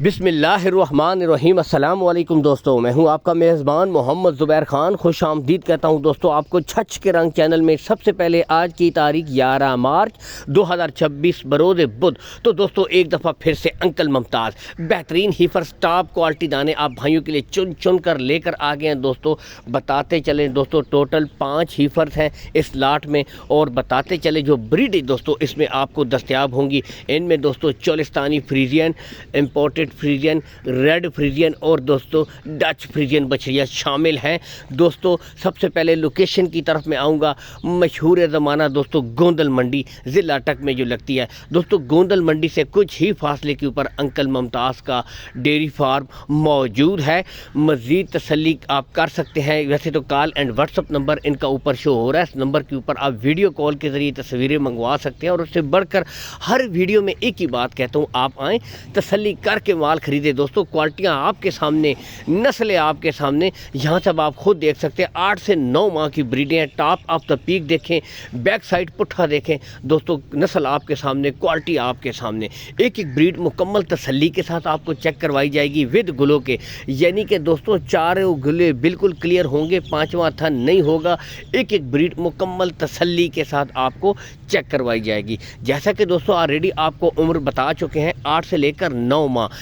बिस्मिल्लाहिर्रहमानिर्रहीम। अस्सलाम वालेकुम दोस्तों, मैं हूं आपका मेज़बान मोहम्मद ज़ुबैर ख़ान। खुश आमदीद कहता हूं दोस्तों आपको छछ के रंग चैनल में। सबसे पहले आज की तारीख 11 मार्च 2026 बरोज़ बुध। तो दोस्तों एक दफ़ा फिर से अंकल मुमताज़ बेहतरीन हीफर्स टॉप क्वालिटी दाने आप भाइयों के लिए चुन चुन कर लेकर आ गए हैं दोस्तों। बताते चलें दोस्तों, टोटल 5 हीफर्स हैं इस लाट में, और बताते चले जो ब्रीड दोस्तों इसमें आपको दस्तयाब होंगी। इनमें दोस्तों Cholistani Friesian, imported Friesian, red Friesian और दोस्तों डच फ्रीजियन बछड़ियाँ शामिल हैं दोस्तों। सबसे पहले लोकेशन की तरफ मैं आऊँगा। मशहूर ज़माना दोस्तों गोंदल मंडी ज़िला अटक में जो लगती है दोस्तों। गोंदल मंडी से कुछ ही फासले के ऊपर अंकल मुमताज़ का डेयरी फार्म मौजूद है। मज़ीद तसल्ली आप कर सकते हैं। वैसे तो कॉल एंड व्हाट्सअप नंबर इनका ऊपर शो हो रहा है। इस नंबर के ऊपर आप वीडियो कॉल के ज़रिए तस्वीरें मंगवा सकते हैं। और उससे बढ़कर हर वीडियो में एक ही बात कहता हूँ, आप आएँ तसल्ली करके माल ख़रीदे दोस्तों। क्वालिटियाँ आपके सामने, नस्लें आपके सामने। यहाँ से आप खुद देख सकते हैं 8 से 9 माह की ब्रीडें हैं। टॉप ऑफ द पीक देखें, बैक साइड पुट्ठा देखें दोस्तों। नस्ल आपके सामने, क्वालिटी आपके सामने। एक एक ब्रीड मुकम्मल तसल्ली के साथ आपको चेक करवाई जाएगी विद गुलों के, यानी कि दोस्तों चारों गुले बिल्कुल क्लियर होंगे, 5वां थन नहीं होगा। एक एक ब्रीड मुकम्मल तसल्ली के साथ आपको चेक करवाई जाएगी। जैसा कि दोस्तों ऑलरेडी आपको उम्र बता चुके हैं 8 से लेकर 9 माह।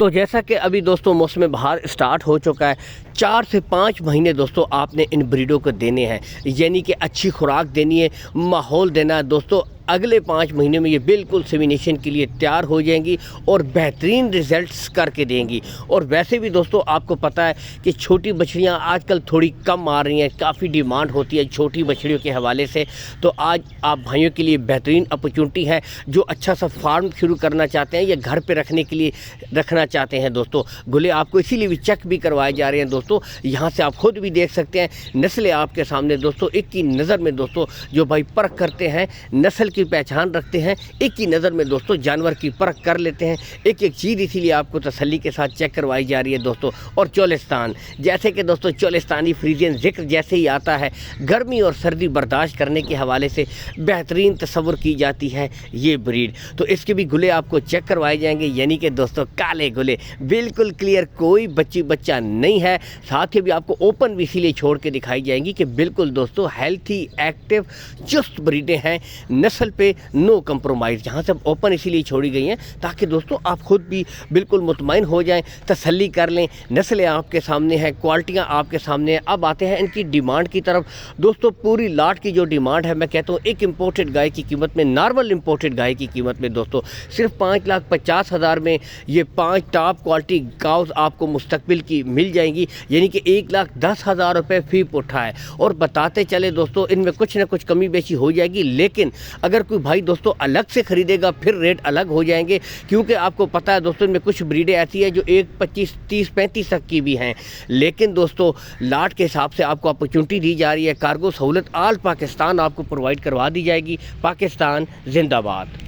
तो जैसा कि अभी दोस्तों मौसम बहार स्टार्ट हो चुका है, 4 से 5 महीने दोस्तों आपने इन ब्रीडों को देने हैं, यानी कि अच्छी खुराक देनी है, माहौल देना है दोस्तों। अगले 5 महीने में ये बिल्कुल सेमिनेशन के लिए तैयार हो जाएंगी और बेहतरीन रिजल्ट्स करके देंगी। और वैसे भी दोस्तों आपको पता है कि छोटी बछड़ियाँ आजकल थोड़ी कम आ रही हैं, काफ़ी डिमांड होती है छोटी बछड़ियों के हवाले से। तो आज आप भाइयों के लिए बेहतरीन अपॉर्चुनिटी है। जो अच्छा सा फार्म शुरू करना चाहते हैं या घर पे रखने के लिए रखना चाहते हैं दोस्तों, गुले आपको इसीलिए भी चेक भी करवाए जा रहे हैं दोस्तों। यहाँ से आप खुद भी देख सकते हैं, नस्लें आपके सामने दोस्तों। एक की नज़र में दोस्तों जो भाई परख करते हैं, नस्ल की पहचान रखते हैं, एक ही नज़र में दोस्तों जानवर की परख कर लेते हैं। एक एक चीज़ इसीलिए आपको तसल्ली के साथ चेक करवाई जा रही है दोस्तों। और चोलिस्तान, जैसे कि दोस्तों चोलिस्तानी फ्रीजियन जिक्र जैसे ही आता है, गर्मी और सर्दी बर्दाश्त करने के हवाले से बेहतरीन तस्वुर की जाती है ये ब्रीड। तो इसके भी गुले आपको चेक करवाए जाएंगे, यानी कि दोस्तों काले गुले बिल्कुल क्लियर, कोई बच्चा नहीं है। साथ ही भी आपको ओपन भी इसीलिए छोड़ के दिखाई जाएंगी कि बिल्कुल दोस्तों हेल्थी, एक्टिव, चुस्त ब्रीडें हैं। नस्ल पे नो कंप्रोमाइज़। यहाँ से ओपन इसीलिए छोड़ी गई हैं ताकि दोस्तों आप खुद भी बिल्कुल मुतमईन हो जाएं, तसल्ली कर लें। नस्लें आपके सामने हैं, क्वालिटियाँ आपके सामने हैं। अब आते हैं इनकी डिमांड की तरफ दोस्तों। पूरी लाट की जो डिमांड है, मैं कहता हूँ एक इम्पोर्टेड गाय की कीमत में, नॉर्मल इम्पोर्टेड गाय की कीमत में दोस्तों सिर्फ 5,50,000 में ये 5 टॉप क्वालिटी काउस आपको मुस्तकबिल की मिल जाएंगी, यानी कि 1,10,000 रुपये फ़ी पुट्ठा है। और बताते चले दोस्तों इनमें कुछ ना कुछ कमी बेशी हो जाएगी, लेकिन अगर कोई भाई दोस्तों अलग से ख़रीदेगा फिर रेट अलग हो जाएंगे। क्योंकि आपको पता है दोस्तों इनमें कुछ ब्रीडें ऐसी है जो 1,25, 30, 35 तक की भी हैं। लेकिन दोस्तों लाट के हिसाब से आपको अपॉर्चुनिटी दी जा रही है। कार्गो सहूलत आल पाकिस्तान आपको प्रोवाइड करवा दी जाएगी। पाकिस्तान जिंदाबाद।